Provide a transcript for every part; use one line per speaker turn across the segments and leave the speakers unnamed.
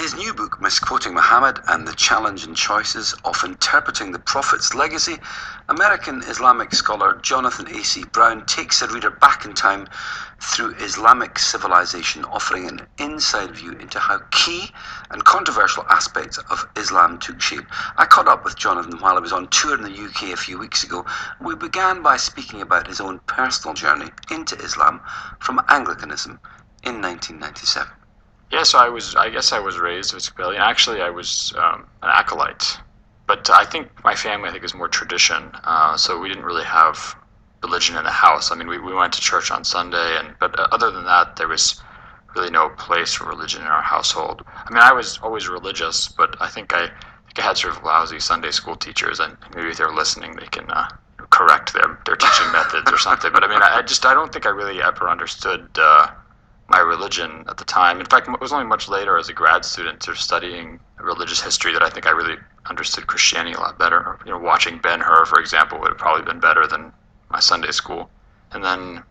his new book, Misquoting Muhammad and the Challenge and Choices of Interpreting the Prophet's Legacy, American Islamic scholar Jonathan A.C. Brown takes the reader back in time through Islamic civilization, offering an inside view into how key and controversial aspects of Islam took shape. I caught up with Jonathan while I was on tour in the UK a few weeks ago. We began by speaking about his own personal journey into Islam from Anglicanism in 1997.
Yeah, so I guess I was raised Episcopalian. Actually, I was an acolyte, but I think my family, is more tradition. So we didn't really have religion in the house. I mean, we went to church on Sunday, but other than that, there was really no place for religion in our household. I mean, I was always religious, but I think I had sort of lousy Sunday school teachers, and maybe if they're listening, they can correct their teaching methods or something. But I mean, I don't think I really ever understood my religion at the time. In fact, it was only much later as a grad student sort of studying religious history that I think I really understood Christianity a lot better. Watching Ben-Hur, for example, would have probably been better than my Sunday school. And then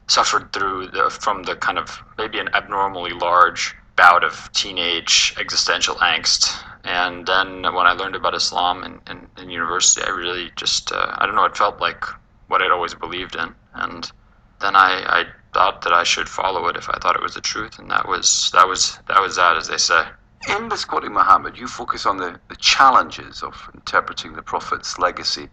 suffered from the kind of maybe an abnormally large bout of teenage existential angst. And then when I learned about Islam in university, I really just, I don't know, it felt like what I'd always believed in. And then I thought that I should follow it if I thought it was the truth, and that was that, as they say.
In Misquoting Muhammad, you focus on the challenges of interpreting the Prophet's legacy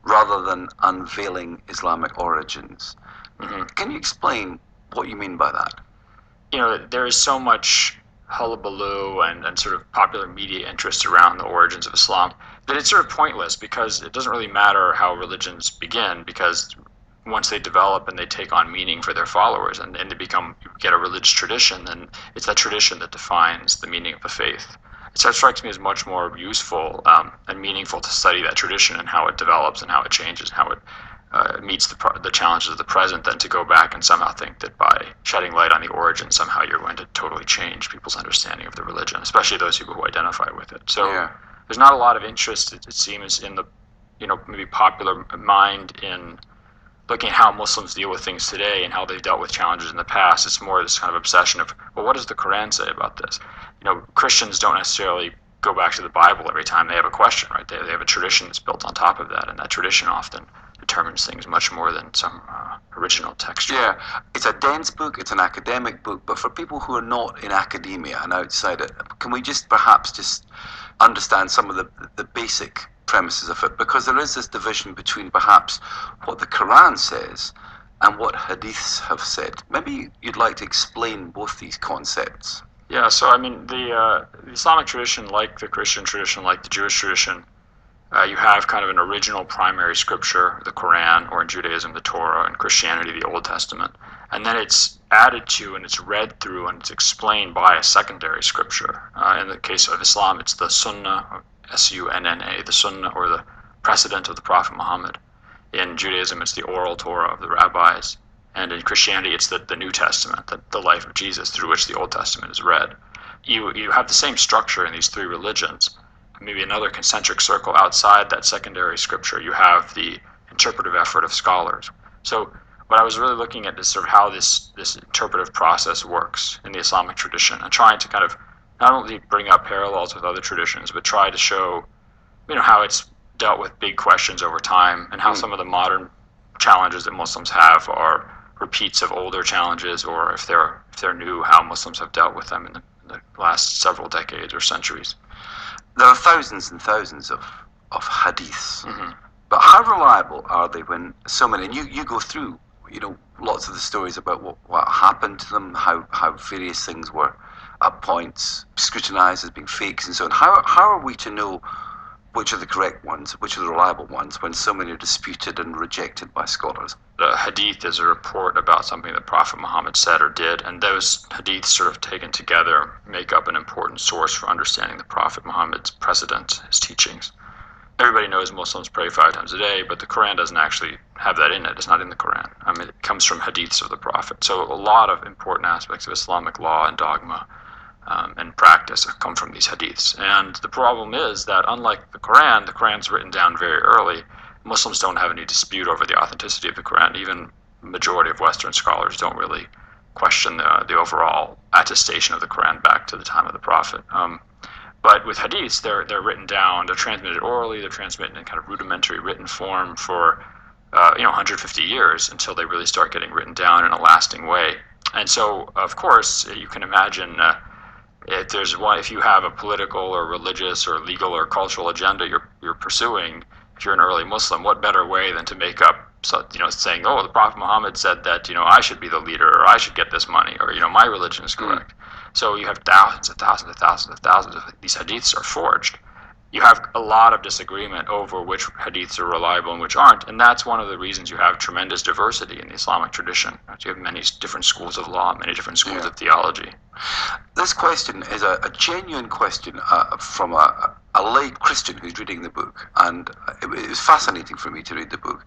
rather than unveiling Islamic origins.
Mm-hmm.
Can you explain what you mean by that?
There is so much hullabaloo and sort of popular media interest around the origins of Islam that it's sort of pointless, because it doesn't really matter how religions begin, because once they develop and they take on meaning for their followers and they get a religious tradition, then it's that tradition that defines the meaning of the faith. It strikes me as much more useful and meaningful to study that tradition and how it develops and how it changes and how it meets the challenges of the present than to go back and somehow think that by shedding light on the origin, somehow you're going to totally change people's understanding of the religion, especially those people who identify with it. So There's not a lot of interest, it seems, in the maybe popular mind in looking at how Muslims deal with things today and how they've dealt with challenges in the past. It's more this kind of obsession of, well, what does the Koran say about this? Christians don't necessarily go back to the Bible every time they have a question, right? They have a tradition that's built on top of that, and that tradition often determines things much more than some original text.
Yeah, it's a dense book, it's an academic book, but for people who are not in academia and outside it, can we perhaps understand some of the basic premises of it? Because there is this division between perhaps what the Quran says and what hadiths have said. Maybe you'd like to explain both these concepts.
Yeah, so I mean, the Islamic tradition, like the Christian tradition, like the Jewish tradition, you have kind of an original primary scripture, the Quran, or in Judaism, the Torah, and Christianity, the Old Testament. And then it's added to and it's read through and it's explained by a secondary scripture. In the case of Islam, it's the Sunnah, S-U-N-N-A, the Sunnah, or the precedent of the Prophet Muhammad. In Judaism, it's the oral Torah of the rabbis. And in Christianity, it's the New Testament, the life of Jesus, through which the Old Testament is read. You have the same structure in these three religions. Maybe another concentric circle outside that secondary scripture, you have the interpretive effort of scholars. So what I was really looking at is sort of how this interpretive process works in the Islamic tradition, and trying to kind of not only bring up parallels with other traditions, but try to show, how it's dealt with big questions over time, and how some of the modern challenges that Muslims have are repeats of older challenges, or if they're new, how Muslims have dealt with them in the last several decades or centuries.
There are thousands and thousands of hadiths, but how reliable are they when so many, and you go through, lots of the stories about what happened to them, how various things were at points scrutinized as being fakes and so on. How are we to know which are the correct ones, which are the reliable ones, when so many are disputed and rejected by scholars?
The hadith is a report about something that Prophet Muhammad said or did, and those hadiths sort of taken together make up an important source for understanding the Prophet Muhammad's precedent, his teachings. Everybody knows Muslims pray 5 times a day, but the Quran doesn't actually have that in it. It's not in the Quran. I mean, it comes from hadiths of the Prophet. So a lot of important aspects of Islamic law and dogma and practice have come from these hadiths. And the problem is that unlike the Quran's written down very early. Muslims don't have any dispute over the authenticity of the Quran. Even the majority of Western scholars don't really question the overall attestation of the Quran back to the time of the Prophet. But with hadiths, they're written down, they're transmitted orally, they're transmitted in kind of rudimentary written form for 150 years until they really start getting written down in a lasting way. And so, of course, you can imagine if you have a political or religious or legal or cultural agenda you're pursuing, if you're an early Muslim, what better way than to make up, saying, oh, the Prophet Muhammad said that, I should be the leader, or I should get this money, or, my religion is correct. So you have thousands and thousands and thousands and thousands of these hadiths are forged. You have a lot of disagreement over which hadiths are reliable and which aren't, and that's one of the reasons you have tremendous diversity in the Islamic tradition. You have many different schools of law, many different schools of theology.
This question is a genuine question from a lay Christian who's reading the book, and it was fascinating for me to read the book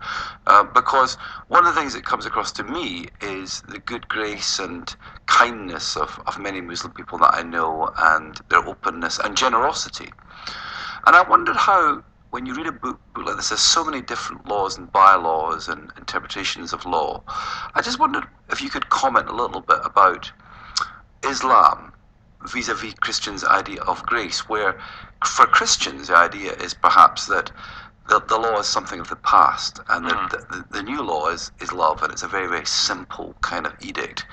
because one of the things that comes across to me is the good grace and kindness of many Muslim people that I know, and their openness and generosity. And I wondered how, when you read a book like this, there's so many different laws and bylaws and interpretations of law. I just wondered if you could comment a little bit about Islam vis-a-vis Christians' idea of grace, where for Christians the idea is perhaps that the law is something of the past, and the new law is love, and it's a very, very simple kind of edict.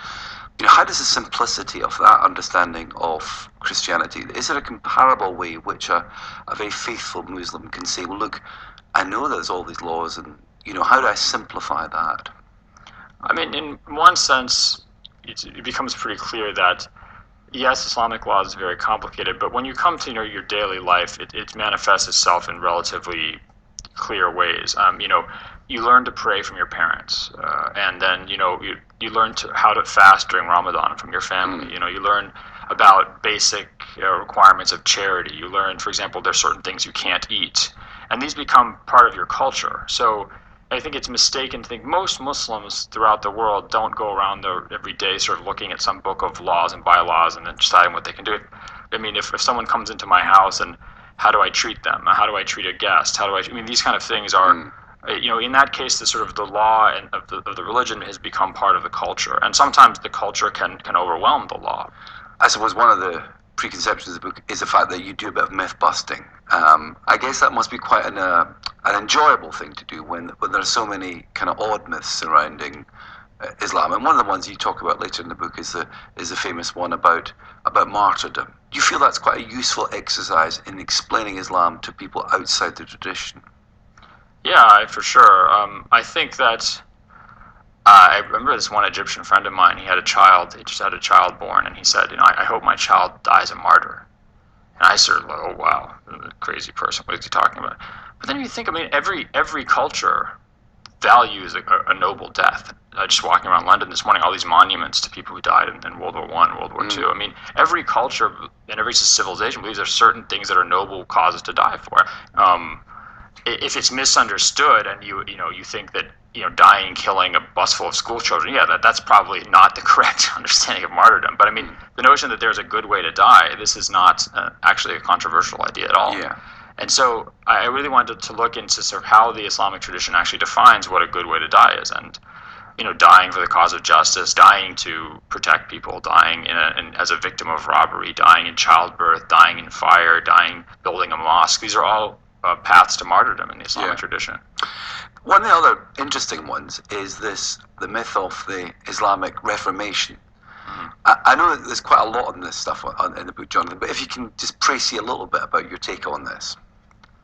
How does the simplicity of that understanding of Christianity, is there a comparable way in which a very faithful Muslim can say, well, look, I know there's all these laws, and how do I simplify that?
I mean, in one sense, it becomes pretty clear that yes, Islamic law is very complicated, but when you come to your daily life, it manifests itself in relatively clear ways. You learn to pray from your parents, and then you learn how to fast during Ramadan from your family. You learn about basic requirements of charity. You learn, for example, there's certain things you can't eat, and these become part of your culture. So I think it's mistaken to think most Muslims throughout the world don't go around every day sort of looking at some book of laws and bylaws and then deciding what they can do. I mean, if someone comes into my house, and how do I treat them? How do I treat a guest? These kind of things are, in that case, the sort of the law and of the religion has become part of the culture. And sometimes the culture can overwhelm the law.
I suppose one of the preconceptions of the book is the fact that you do a bit of myth busting. I guess that must be quite an enjoyable thing to do when there are so many kind of odd myths surrounding Islam. And one of the ones you talk about later in the book is the famous one about martyrdom. Do you feel that's quite a useful exercise in explaining Islam to people outside the tradition?
Yeah, for sure. I think that I remember this one Egyptian friend of mine. He had a child. He just had a child born, and he said, I hope my child dies a martyr. And I sort of like, oh wow, crazy person. What is he talking about? But then you think, every culture values a noble death. Just walking around London this morning, all these monuments to people who died in World War I, World War II. Every culture and every civilization believes there's certain things that are noble causes to die for. If it's misunderstood and you think that dying, killing a bus full of school children, that's probably not the correct understanding of martyrdom. But the notion that there's a good way to die, this is not actually a controversial idea at all.
Yeah.
And so I really wanted to look into sort of how the Islamic tradition actually defines what a good way to die is, and dying for the cause of justice, dying to protect people, dying as a victim of robbery, dying in childbirth, dying in fire, dying building a mosque. These are all paths to martyrdom in the Islamic tradition.
One of the other interesting ones is the myth of the Islamic Reformation. I know that there's quite a lot on this stuff in the book, Jonathan, but if you can just précis a little bit about your take on this.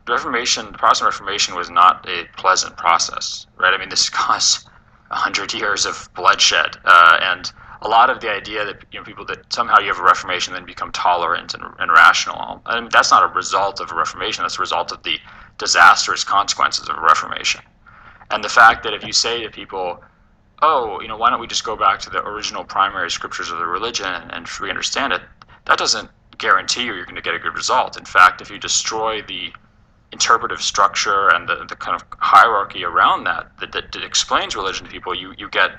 The Protestant Reformation was not a pleasant process, right? This caused 100 years of bloodshed, and a lot of the idea that people that somehow you have a Reformation then become tolerant and rational, and that's not a result of a Reformation. That's a result of the disastrous consequences of a Reformation. And the fact that if you say to people, why don't we just go back to the original primary scriptures of the religion and we understand it, that doesn't guarantee you're going to get a good result. In fact, if you destroy the interpretive structure and the kind of hierarchy around that explains religion to people, you get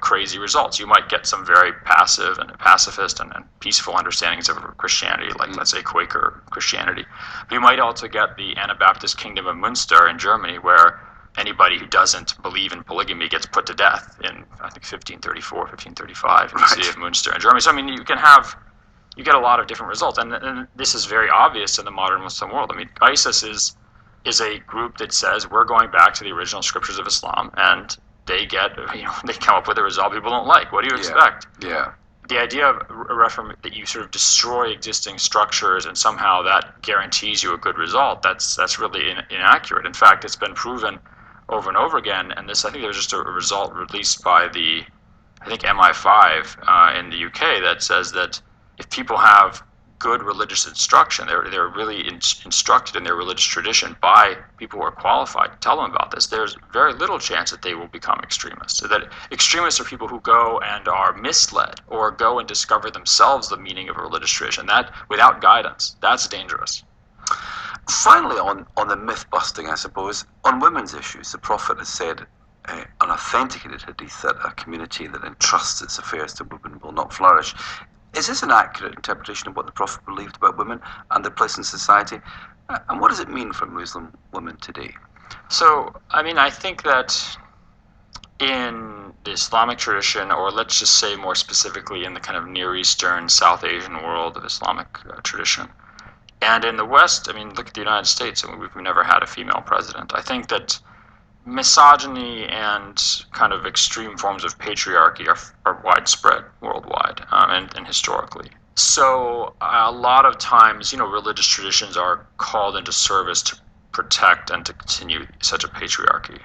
crazy results. You might get some very passive and pacifist and peaceful understandings of Christianity, like let's say Quaker Christianity. But you might also get the Anabaptist Kingdom of Munster in Germany, where anybody who doesn't believe in polygamy gets put to death in, I think, 1534, 1535 in the city of Münster in Germany. So, I mean, you get a lot of different results. And this is very obvious in the modern Muslim world. I mean, ISIS is a group that says we're going back to the original scriptures of Islam, and they come up with a result people don't like. What do you expect?
Yeah.
The idea of that you sort of destroy existing structures and somehow that guarantees you a good result, that's really inaccurate. In fact, it's been proven over and over again, and I think there's just a result released by I think MI5 in the UK that says that if people have good religious instruction, they're really instructed in their religious tradition by people who are qualified to tell them about this, there's very little chance that they will become extremists. So that extremists are people who go and are misled or go and discover themselves the meaning of a religious tradition. That, without guidance, that's dangerous.
Finally, on the myth busting, I suppose, on women's issues, the Prophet has said, unauthenticated hadith, that a community that entrusts its affairs to women will not flourish. Is this an accurate interpretation of what the Prophet believed about women and their place in society? And what does it mean for Muslim women today?
So, I mean, I think that in the Islamic tradition, or let's just say more specifically in the kind of Near Eastern, South Asian world of Islamic tradition, and in the West, I mean, look at the United States. I mean, we've never had a female president. I think that misogyny and kind of extreme forms of patriarchy are widespread worldwide and historically. So a lot of times, religious traditions are called into service to protect and to continue such a patriarchy.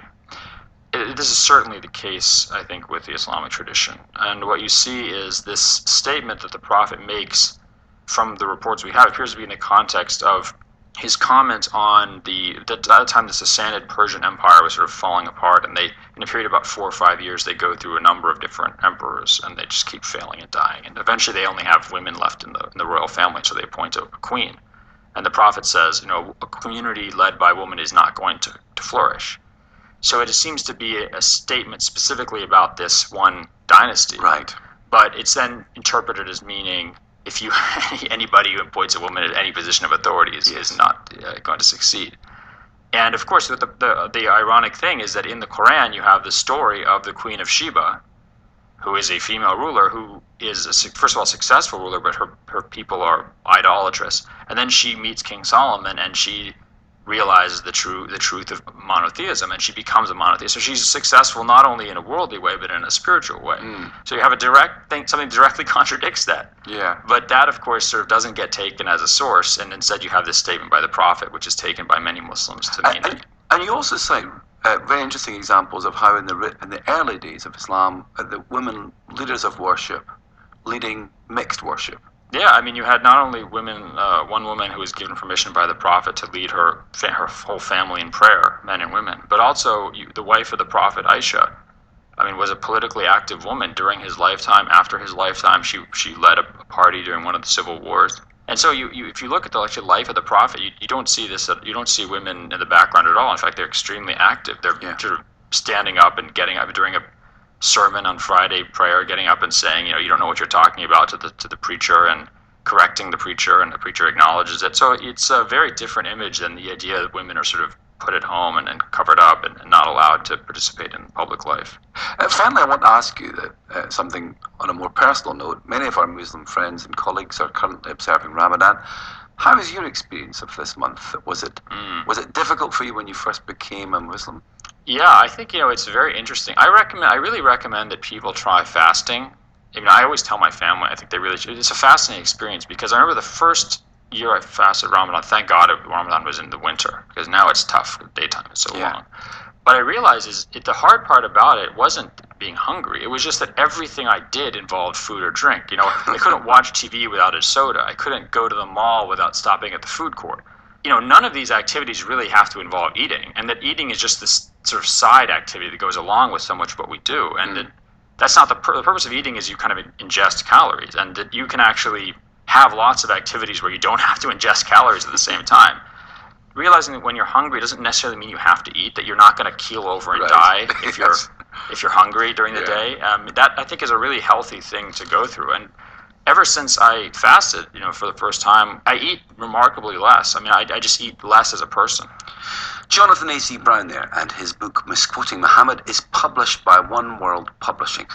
This is certainly the case, I think, with the Islamic tradition. And what you see is this statement that the Prophet makes from the reports we have appears to be in the context of his comment on at the time the Sassanid Persian Empire was sort of falling apart, and in a period of about 4 or 5 years, they go through a number of different emperors, and they just keep failing and dying. And eventually they only have women left in the royal family, so they appoint a queen. And the Prophet says, a community led by women is not going to flourish. So it seems to be a statement specifically about this one dynasty.
Right.
But it's then interpreted as meaning anybody who appoints a woman at any position of authority is not going to succeed. And of course, the ironic thing is that in the Koran you have the story of the Queen of Sheba, who is a female ruler who is first of all a successful ruler, but her people are idolatrous. And then she meets King Solomon, and she realizes the truth of monotheism, and she becomes a monotheist. So she's successful not only in a worldly way, but in a spiritual way. So you have something directly contradicts that.
Yeah.
But that, of course, sort of doesn't get taken as a source, and instead you have this statement by the Prophet, which is taken by many Muslims to mean it.
And you also cite very interesting examples of how in the early days of Islam, the women leaders of worship leading mixed worship.
Yeah, I mean, you had not only one woman who was given permission by the Prophet to lead her whole family in prayer, men and women, but also the wife of the Prophet, Aisha, I mean, was a politically active woman during his lifetime. After his lifetime, she led a party during one of the civil wars. And so if you look at the life of the Prophet, you don't see this. You don't see women in the background at all. In fact, they're extremely active. They're sort of standing up and getting up during a sermon on Friday prayer, getting up and saying, you don't know what you're talking about to the preacher, and correcting the preacher, and the preacher acknowledges it. So it's a very different image than the idea that women are sort of put at home and covered up and not allowed to participate in public life.
Finally, I want to ask you something on a more personal note. Many of our Muslim friends and colleagues are currently observing Ramadan. How is your experience of this month? Was it difficult for you when you first became a Muslim?
Yeah, I think it's very interesting. I really recommend that people try fasting. I mean, I always tell my family, I think they really should. It's a fascinating experience, because I remember the first year I fasted Ramadan, thank God Ramadan was in the winter, because now it's tough. The daytime is so long. But I realized the hard part about it wasn't being hungry. It was just that everything I did involved food or drink. I couldn't watch TV without a soda. I couldn't go to the mall without stopping at the food court. None of these activities really have to involve eating, and that eating is just this sort of side activity that goes along with so much of what we do. And that's not the purpose of eating. Is you kind of ingest calories, and that you can actually have lots of activities where you don't have to ingest calories at the same time. Realizing that when you're hungry doesn't necessarily mean you have to eat, that you're not going to keel over and die if you're hungry during the day. That, I think, is a really healthy thing to go through. And ever since I fasted, for the first time, I eat remarkably less. I mean, I just eat less as a person.
Jonathan A.C. Brown there, and his book Misquoting Muhammad is published by One World Publishing.